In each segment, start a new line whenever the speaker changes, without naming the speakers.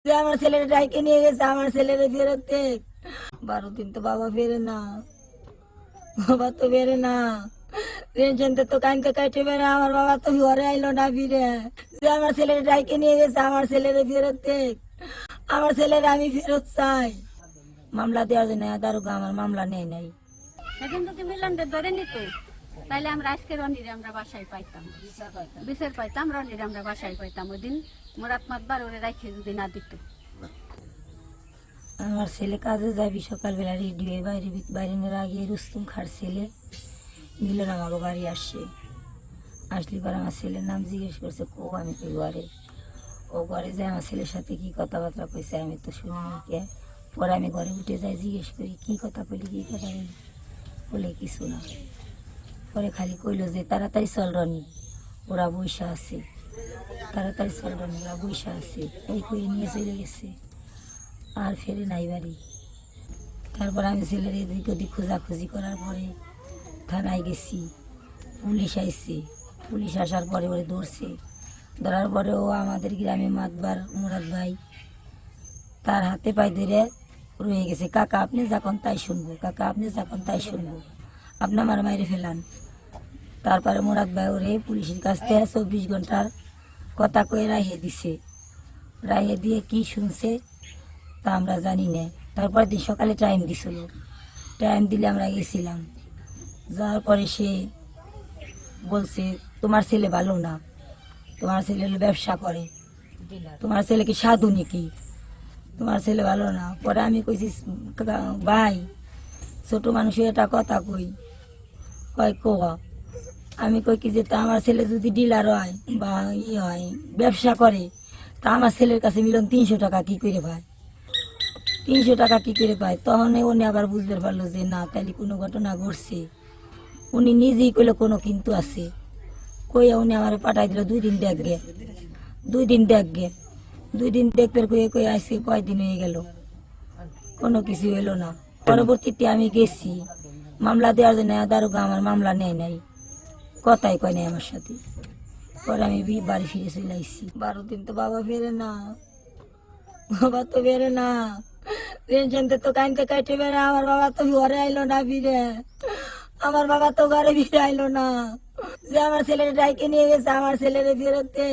যে আমার ছেলের ডাইকে নিয়ে গেছে, আমার ছেলের ফেরত দে। 12 দিন তো বাবা ফেরে না, বাবা তো বেরে না। টেনশন তো কানতে কাটে বেড়ে, আমার বাবা তো ঘরে আইলো না ফিরে। যে আমার ছেলের ডাইকে নিয়ে গেছে, আমার ছেলের ফেরত দে। আমার ছেলের আমি ফেরত চাই। মামলা দেওয়ার জন্য দারোগা আমার মামলা নেই নাই।
সেদিন যদি মিলনটা ধরে নিত তাহলে আমরা আজকে রনিরে আমরা বাসায় পাইতাম, বিচার পাইতাম, রনিরে আমরা বাসায় পাইতাম। ওই দিন মোরাত মাতবার ওরে রাখে যদি না দিত।
আমার ছেলে কাজে যাবি সকালবেলা রেডি হয়ে বাইরে বাইরে আগে রুস্তুম খার ছেলে মিলন আমাকে বাড়ি আসছে। আসলি পর আমার ছেলের নাম জিজ্ঞেস করছে, কো আমি কই ঘরে। ও ঘরে যায় আমার ছেলের সাথে কি কথাবার্তা কইছে আমি তো শুনিনি কে। পরে আমি ঘরে উঠে যাই, জিজ্ঞেস করি কি কথা বলি, কি কথা বলি। বলে কিছু না। পরে খালি কইলো যে তাড়াতাড়ি চল রনি, ওরা বৈশা আছে, তাড়াতাড়ি চল রনি, ওরা বৈশা আছে। এই কই নিয়ে চলে গেছে, আর ফেরে নাই বাড়ি। তারপর আমি ছেলের এদিক ওদিক খোঁজাখুঁজি করার পরে থানায় গেছি, পুলিশ আইছে। পুলিশ আসার পরে ওরে ধরছে। ধরার পরে ও আমাদের গ্রামে মাতবার মুরাদ ভাই তার হাতে পায়ে ধরে রয়ে গেছে, কাকা আপনি যখন তাই শুনবো, কাকা আপনি যখন তাই শুনবো, আপনি আমার মাইরে ফেলান। তারপরে মুরাদ ভাই ওরে পুলিশের কাছ থেকে 24 ঘন্টার কথা কয়ে রাইহে দিছে। রাইহে দিয়ে কি শুনছে তা আমরা জানি না। তারপর দিন সকালে টাইম দিছিল, টাইম দিলে আমরা গেছিলাম। যাওয়ার পরে সে বলছে তোমার ছেলে ভালো না, তোমার ছেলে ব্যবসা করে, তোমার ছেলে কি সাধু নাকি, তোমার ছেলে ভালো না। পরে আমি কইছি ভাই ছোট মানুষ এটা কথা কই, কয় কো। আমি কই কি যে তা আমার ছেলে যদি ডিলার হয় বা হয় ব্যবসা করে, তা আমার ছেলের কাছে মিলন 300 টাকা কি করে পায়, 300 টাকা কি করে পায়। তখন উনি আবার বুঝতে পারলো যে না তাহলে কোনো ঘটনা ঘটছে। উনি নিজেই কইলো কোনো কিন্তু আছে, কইয়া উনি আমার পাঠাই দিল 2 দিন দেখবে, 2 দিন দেখবে, 2 দিন দেখবে কয়ে কয়ে আসছে। কয়দিন হয়ে গেল, কোনো কিছু এলো না। পরবর্তীতে আমি গেছি মামলা দেওয়ার জন্য, দারোগা আমার মামলা নেয় নাই, কথাই কয় নাই আমার সাথে। পরে আমি বাড়ি ফিরে চলে আসছি। 12 দিন তো বাবা ফেরে না, বাবা তো বেরে না। টেনশন তো কানতে কাটে বেড়ে, আমার বাবা তো ঘরে আইলো না ফিরে, আমার বাবা তো ঘরে ফিরে আইলো না। যে আমার ছেলের ডাইকে নিয়ে গেছে, আমার ছেলের ফেরত দে।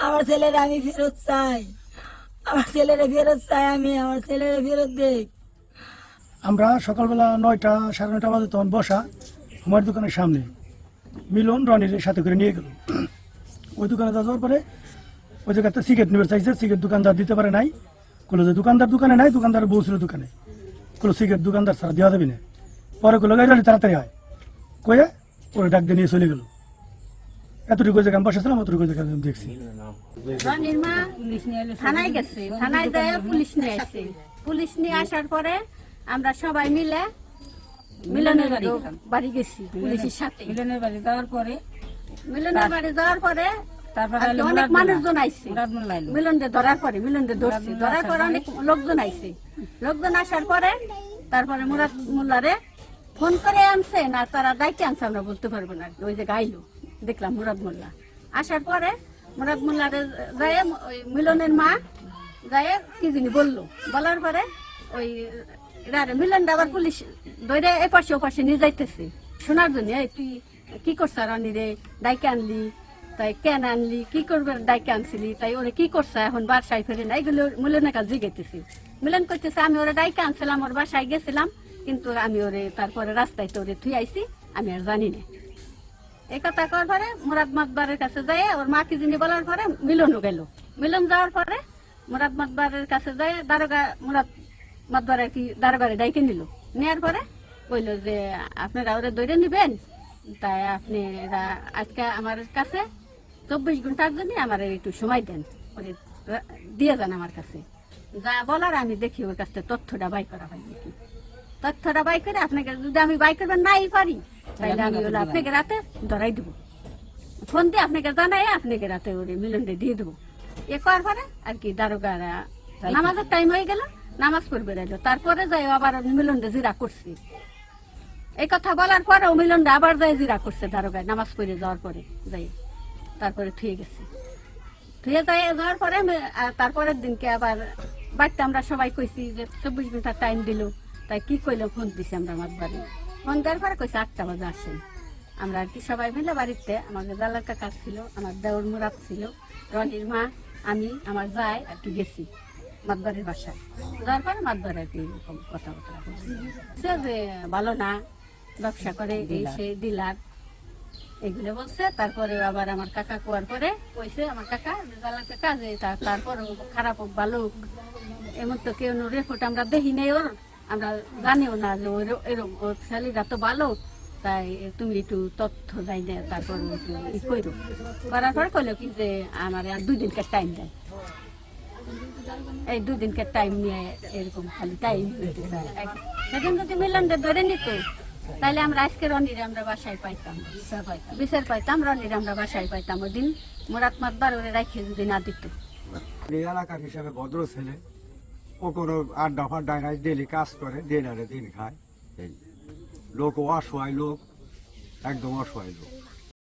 আমার ছেলের আমি ফেরত চাই, আমার ছেলের ফেরত চাই, আমি আমার ছেলের ফেরত দে।
আমরা সকালবেলা 9টা সাড়ে 9টা বাজে তখন বসা আমার দোকানের সামনে মিলন রনির সাথে করে নিয়ে গেল। ওই দোকানে যাওয়ার পরে ওই জায়গায় একটা সিগারেট নেবে চাইছে, সিগারেট দোকানদার দিতে পারে নাই। কোনো যে দোকানদার দোকানে নাই, দোকানদার বলছিল দোকানে, কোনো সিগারেট দোকানদার ছাড়া দেওয়া যাবে না। পরে কোনো গাড়ি তাড়াতাড়ি হয় কয়ে ওরা ডাক দিয়ে নিয়ে চলে গেল। এতটুকু জায়গা আমি বসেছিলাম, অতটুকু জায়গা আমি দেখছি।
রনির মা থানায় গেছে, থানায় যায় পুলিশ নিয়ে আসছে। পুলিশ নিয়ে আসার পরে আমরা সবাই মিলে মিলনের বাড়ি গেছি পুলিশের সাথে।
মিলনের বাড়ি যাওয়ার পরে
মিলনের বাড়ি যাওয়ার পরে
তারপরে
আর কি অনেক মানুষজন আইছে। মিলনকে ধরার পরে, মিলনকে ধরছে, ধরার পরে অনেক লোকজন আইছে। লোকজন আসার পরে তারপরে মুরাদ মোল্লারে ফোন করে আনছে না তারা দায়িত্বে আনছে আমরা বলতে পারবো না। ওই যে গাইলো দেখলাম মুরাদ মোল্লা আসার পরে মুরাদ মোল্লারে যায় ওই মিলনের মা যায় কি জিনি বললো, বলার পরে ওই মিলনটা আবার পুলিশ ধরে এপাশে ওপাশে নিয়ে যাইতেছে শোনার জন্য। তুই কি করছ রানি রে, ডাইকে আনলি, তাই কেন আনলি, কি করবে ডাইকে আনছিলি, তাই ওরা কি করছে এখন বাসায় ফেরে না, এগুলো মিলনের কাছে জিজ্ঞেতেছি। মিলন করতেছে আমি ওরা ডাইকে আনছিলাম, ওর বাসায় গেছিলাম, কিন্তু আমি ওরে তারপরে রাস্তায় তো ওরে থুই আইছি, আমি আর জানি না। এই কথা করার পরে মুরাদ মাতবারের কাছে যায়, ওর মা কি জিনি বলার পরে মিলনও গেল। মিলন যাওয়ার পরে মুরাদ মাতবারের কাছে যায়, দারোগা মুরাদ মাতবারের কি দারোগারে ডাইকে নিল। নেওয়ার পরে বললো যে আপনারা ওরা দৌড়ে নিবেন, তাই আপনারা আজকে আমার কাছে 24 ঘন্টার জন্য আমার একটু সময় দেন, ওরে দিয়ে যান আমার কাছে। যা বলার আমি দেখি ওর কাছে তথ্যটা বাই করা হয় নাকি। তথ্যটা বাই করে আপনাকে যদি আমি বাই করবেন নাই পারি, তাহলে আমি ওরা আপনাকে রাতে ধরাই দেবো, ফোন দিয়ে আপনাকে জানাই আপনাকে রাতে ওরে মিলনটা দিয়ে দেবো। এ করার পরে আর কি দারোগারা নামাজের টাইম হয়ে গেল, নামাজ পড়বে রইল। তারপরে যাই আবার মিলনটা জিরা করছি। এই কথা বলার পরে ও মিলনটা আবার যাই জিরা করছে দারোগায়, নামাজ পড়ে যাওয়ার পরে যাই তারপরে থুয়ে গেছে। ধুয়ে যাওয়ার পরে তারপরের দিনকে আবার বাড়িতে আমরা সবাই কইছি যে 24 ঘন্টা টাইম দিল, তাই কি কইলো ফোন দিছি আমরা মাতবাড়ি। ফোন দেওয়ার পরে কইছে 8টা বাজে আসেন। আমরা আর কি সবাই মিলে বাড়িতে, আমাদের দালার কাকা ছিল, আমার দেওর মুরাদ ছিল, রনির মা, আমি, আমার যাই আর কি গেছি মাতবাড়ির বাসায়। যাওয়ার পরে মাতবাড়ি আর কি এরকম কথাবার্তা বলছে যে ভালো না, ব্যবসা করে এই সে ডিলার এগুলো বলছে। তারপরে আবার আমার কাকা কোয়ার পরে কইছে আমার কাকা দালার কাকা যে তারপর খারাপ হোক ভালো হোক এমন তো কেউ রেপোর্ট আমরা দেখি নেই ওর, আমরা জানিও না যে এরকম ওর ছেলেরা তো ভালো, তাই তুমি একটু তথ্য যাই না তারপর একটু ই করো। করার পর কইলো কি যে আমার আর 2 দিনকার টাইম দেয়, এই 2 দিনকার টাইম নিয়ে এরকম খালি টাইম সেদিন যদি মিলনদের ধরে নিত তাহলে আমরা আজকে রনিরে আমরা বাসায় পাইতাম, বিচার পাইতাম, রনিরে আমরা বাসায় পাইতাম। ওই দিন মুরাদ মাতবার ওরে রাখে যদি না দিত।
এই এলাকার হিসাবে ভদ্র ছেলে, ও কোনো আড্ডা ফাড্ডায় নাই, ডেলি কাজ করে, দিন আরে দিন খায়। এই লোক অসহায় লোক, একদম অসহায় লোক।